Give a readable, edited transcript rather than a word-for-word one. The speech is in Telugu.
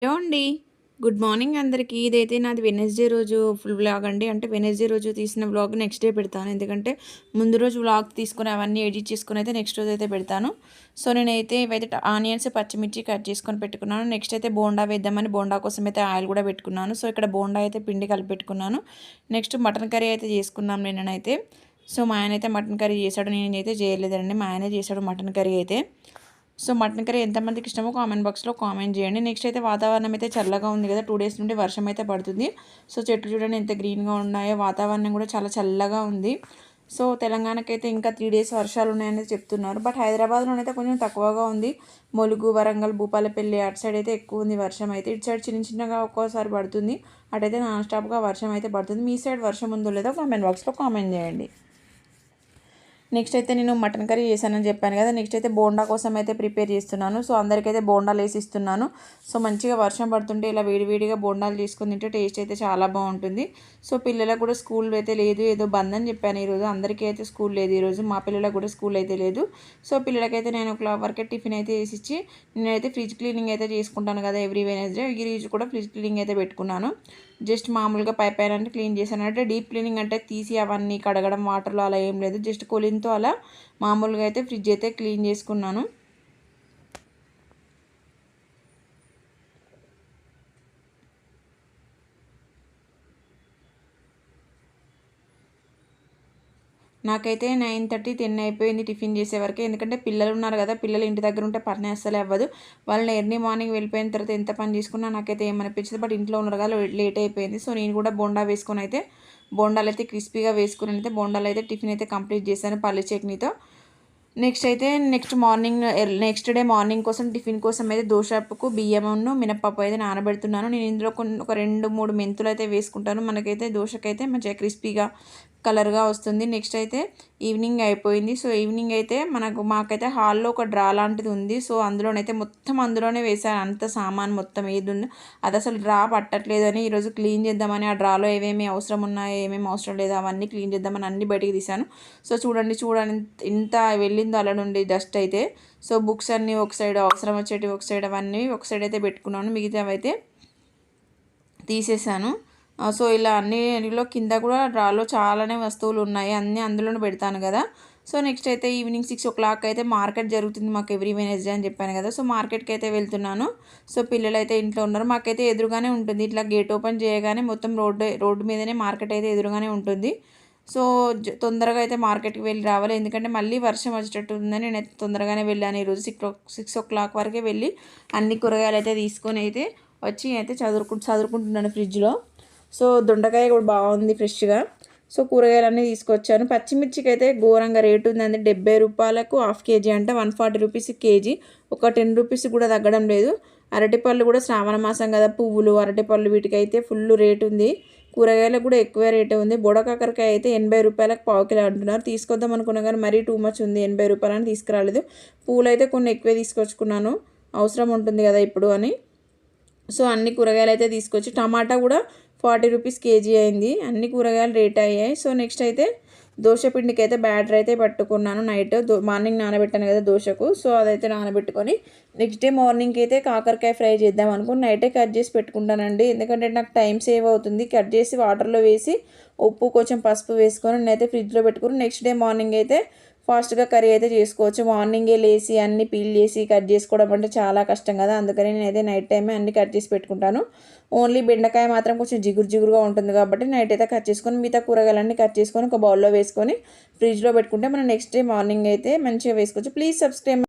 హలో అండి. గుడ్ మార్నింగ్ అందరికీ. ఇదైతే నాది వెడ్నెస్‌డే రోజు ఫుల్ వ్లాగ్ అండి. అంటే వెడ్నెస్‌డే రోజు తీసిన వ్లాగ్ నెక్స్ట్ డే పెడతాను. ఎందుకంటే ముందు రోజు వ్లాగ్ తీసుకొని అవన్నీ ఎడిట్ చేసుకొని అయితే నెక్స్ట్ రోజు అయితే పెడతాను. సో నేనైతే ఇవైతే ఆనియన్స్, పచ్చిమిర్చి కట్ చేసుకొని పెట్టుకున్నాను. నెక్స్ట్ అయితే బోండా వేద్దామని బోండా కోసం అయితే ఆయిల్ కూడా పెట్టుకున్నాను. సో ఇక్కడ బోండా అయితే పిండి కలిపి పెట్టుకున్నాను. నెక్స్ట్ మటన్ కర్రీ అయితే చేసుకున్నాం నిన్ననైతే. సో మా ఆయన అయితే మటన్ కర్రీ చేశాడు. నేనైతే చేయలేదండి. మా ఆయనే చేశాడు మటన్ కర్రీ అయితే. సో మటన్ కర్రీ ఎంతమందికి ఇష్టమో కామెంట్ బాక్స్లో కామెంట్ చేయండి. నెక్స్ట్ అయితే వాతావరణం అయితే చల్లగా ఉంది కదా, 2 డేస్ నుండి వర్షం అయితే పడుతుంది. సో చెట్లు చూడండి ఎంత గ్రీన్గా ఉన్నాయో, వాతావరణం కూడా చాలా చల్లగా ఉంది. సో తెలంగాణకైతే ఇంకా 3 డేస్ వర్షాలు ఉన్నాయని చెప్తున్నారు. బట్ హైదరాబాద్లోనైతే కొంచెం తక్కువగా ఉంది. ములుగు, వరంగల్, భూపాలపల్లి అటు సైడ్ అయితే ఎక్కువ ఉంది వర్షం అయితే. ఇటు సైడ్ చిన్న చిన్నగా ఒక్కోసారి పడుతుంది. అటైతే నాన్ స్టాప్గా వర్షం అయితే పడుతుంది. మీ సైడ్ వర్షం ఉందో లేదో కామెంట్ బాక్స్లో కామెంట్ చేయండి. నెక్స్ట్ అయితే నేను మటన్ కర్రీ చేశానని చెప్పాను కదా. నెక్స్ట్ అయితే బోండా కోసం అయితే ప్రిపేర్ చేస్తున్నాను. సో అందరికైతే బోండాలు వేసి ఇస్తున్నాను. సో మంచిగా వర్షం పడుతుంటే ఇలా వేడివేడిగా బోండాలు చేసుకుని తింటే టేస్ట్ అయితే చాలా బాగుంటుంది. సో పిల్లలకు కూడా స్కూల్ అయితే లేదు, ఏదో బంద్ అని చెప్పాను ఈరోజు. అందరికీ అయితే స్కూల్ లేదు ఈరోజు, మా పిల్లలకు కూడా స్కూల్ అయితే లేదు. సో పిల్లలకైతే నేను ఒక వరకే టిఫిన్ అయితే వేసిచ్చి నేనైతే ఫ్రిడ్జ్ క్లీనింగ్ అయితే చేసుకుంటాను కదా ఎవ్రీ వెనస్డే. ఈ రోజు కూడా ఫ్రిడ్జ్ క్లీనింగ్ అయితే పెట్టుకున్నాను. జస్ట్ మామూలుగా పైన అంటే క్లీన్ చేశాను. అంటే డీప్ క్లీనింగ్ అంటే తీసి అవన్నీ కడగడం వాటర్లో అలా ఏం లేదు. జస్ట్ కొలిన్తో అలా మామూలుగా అయితే ఫ్రిడ్జ్ అయితే క్లీన్ చేసుకున్నాను. నాకైతే 9:30, 10 అయిపోయింది టిఫిన్ చేసేవరకు. ఎందుకంటే పిల్లలు ఉన్నారు కదా, పిల్లలు ఇంటి దగ్గర ఉంటే పని అస్సలే అవ్వదు. వాళ్ళని ఎర్లీ మార్నింగ్ వెళ్ళిపోయిన తర్వాత ఎంత పని చేసుకున్నా నాకైతే ఏమనిపించదు. బట్ ఇంట్లో ఉన్నారు కదా, లేట్ అయిపోయింది. సో నేను కూడా బోండా వేసుకొని అయితే బోండాలు అయితే క్రిస్పీగా వేసుకుని అయితే బోండాలు అయితే టిఫిన్ అయితే కంప్లీట్ చేశాను పల్లి చట్నీతో. నెక్స్ట్ డే మార్నింగ్ కోసం టిఫిన్ కోసం అయితే దోశకు బియ్యమును మినపప్పు అయితే నానబెడుతున్నాను. నేను ఇందులో ఒక 2-3 మెంతులు అయితే వేసుకుంటాను. మనకైతే దోశకైతే మంచిగా క్రిస్పీగా కలర్గా వస్తుంది. నెక్స్ట్ అయితే ఈవినింగ్ అయిపోయింది. సో ఈవినింగ్ అయితే మాకైతే హాల్లో ఒక డ్రా లాంటిది ఉంది. సో అందులోనే వేసాను అంత సామాన్ మొత్తం ఏది ఉందో అది అసలు డ్రా పట్టట్లేదని ఈరోజు క్లీన్ చేద్దామని ఆ డ్రాలో ఏమేమి అవసరం ఉన్నాయో ఏమేమి అవసరం లేదో అవన్నీ క్లీన్ చేద్దామని అన్ని బయటికి తీసాను. సో చూడండి ఇంత వెళ్ళిందో అలా నుండి డస్ట్ అయితే. సో బుక్స్ అన్నీ ఒక సైడ్, అవసరం వచ్చేటివి ఒక సైడ్, అవన్నీ ఒక సైడ్ అయితే పెట్టుకున్నాను. మిగతావి అయితే తీసేసాను. సో ఇలా అన్నిలో కింద కూడా డ్రాలో చాలానే వస్తువులు ఉన్నాయి, అన్నీ అందులోనే పెడతాను కదా. సో నెక్స్ట్ అయితే ఈవినింగ్ 6 o'clock అయితే మార్కెట్ జరుగుతుంది మాకు ఎవ్రీ వెనస్డే అని చెప్పాను కదా. సో మార్కెట్కి అయితే వెళ్తున్నాను. సో పిల్లలు అయితే ఇంట్లో ఉన్నారు. మాకైతే ఎదురుగానే ఉంటుంది, ఇట్లా గేట్ ఓపెన్ చేయగానే మొత్తం రోడ్డు మీదనే మార్కెట్ అయితే ఎదురుగానే ఉంటుంది. సో తొందరగా అయితే మార్కెట్కి వెళ్ళి రావాలి, ఎందుకంటే మళ్ళీ వర్షం వచ్చేటట్టు ఉందని నేనైతే తొందరగానే వెళ్ళాను ఈరోజు. 6 o'clock వరకే వెళ్ళి అన్ని కూరగాయలు అయితే తీసుకొని అయితే వచ్చి అయితే చదువుకుంటున్నాను ఫ్రిడ్జ్లో. సో దొండకాయ కూడా బాగుంది ఫ్రెష్గా. సో కూరగాయలన్నీ తీసుకొచ్చాను. పచ్చిమిర్చికి అయితే ఘోరంగా రేటు ఉందండి. 70 రూపాయలకు హాఫ్ కేజీ అంటే 140 రూపీస్ కేజీ. ఒక 10 రూపీస్ కూడా తగ్గడం లేదు. అరటిపళ్ళు కూడా శ్రావణ మాసం కదా, పువ్వులు అరటిపళ్ళు వీటికైతే ఫుల్ రేటు ఉంది. కూరగాయలకు కూడా ఎక్కువ రేటే ఉంది. బుడకాకరకాయ అయితే 80 రూపాయలకు పావు కిలో అంటున్నారు. తీసుకొద్దాం అనుకున్నా కానీ మరీ టూ మచ్ ఉంది, 80 రూపాయలని తీసుకురాలేదు. పూలు అయితే కొన్ని ఎక్కువే తీసుకొచ్చుకున్నాను, అవసరం ఉంటుంది కదా ఇప్పుడు అని. సో అన్ని కూరగాయలు అయితే తీసుకొచ్చి టమాటా కూడా 40 రూపీస్ కేజీ అయింది. అన్ని కూరగాయలు రేట్ అయ్యాయి. సో నెక్స్ట్ అయితే దోశ పిండికి అయితే బ్యాటర్ అయితే పట్టుకున్నాను. నైట్ మార్నింగ్ నానబెట్టాను కదా దోశకు. సో అదైతే నానబెట్టుకొని నెక్స్ట్ డే మార్నింగ్కి అయితే కాకరకాయ ఫ్రై చేద్దాం అనుకుని నైటే కట్ చేసి పెట్టుకుంటానండి. ఎందుకంటే నాకు టైం సేవ్ అవుతుంది. కట్ చేసి వాటర్లో వేసి ఉప్పు కొంచెం పసుపు వేసుకొని నేనైతే ఫ్రిడ్జ్లో పెట్టుకుని నెక్స్ట్ డే మార్నింగ్ అయితే ఫాస్ట్గా కర్రీ అయితే చేసుకోవచ్చు. మార్నింగే లేసి అన్ని పీల్ చేసి కట్ చేసుకోవడం అంటే చాలా కష్టం కదా, అందుకని నేనైతే నైట్ టైమే అన్ని కట్ చేసి పెట్టుకుంటాను. ఓన్లీ బెండకాయ మాత్రం కొంచెం జిగురుగా ఉంటుంది కాబట్టి నైట్ అయితే కట్ చేసుకొని మిగతా కూరగాయలన్నీ కట్ చేసుకొని ఒక బౌల్లో వేసుకొని ఫ్రిడ్జ్లో పెట్టుకుంటే మనం నెక్స్ట్ డే మార్నింగ్ అయితే మంచిగా వేసుకోవచ్చు. Please subscribe.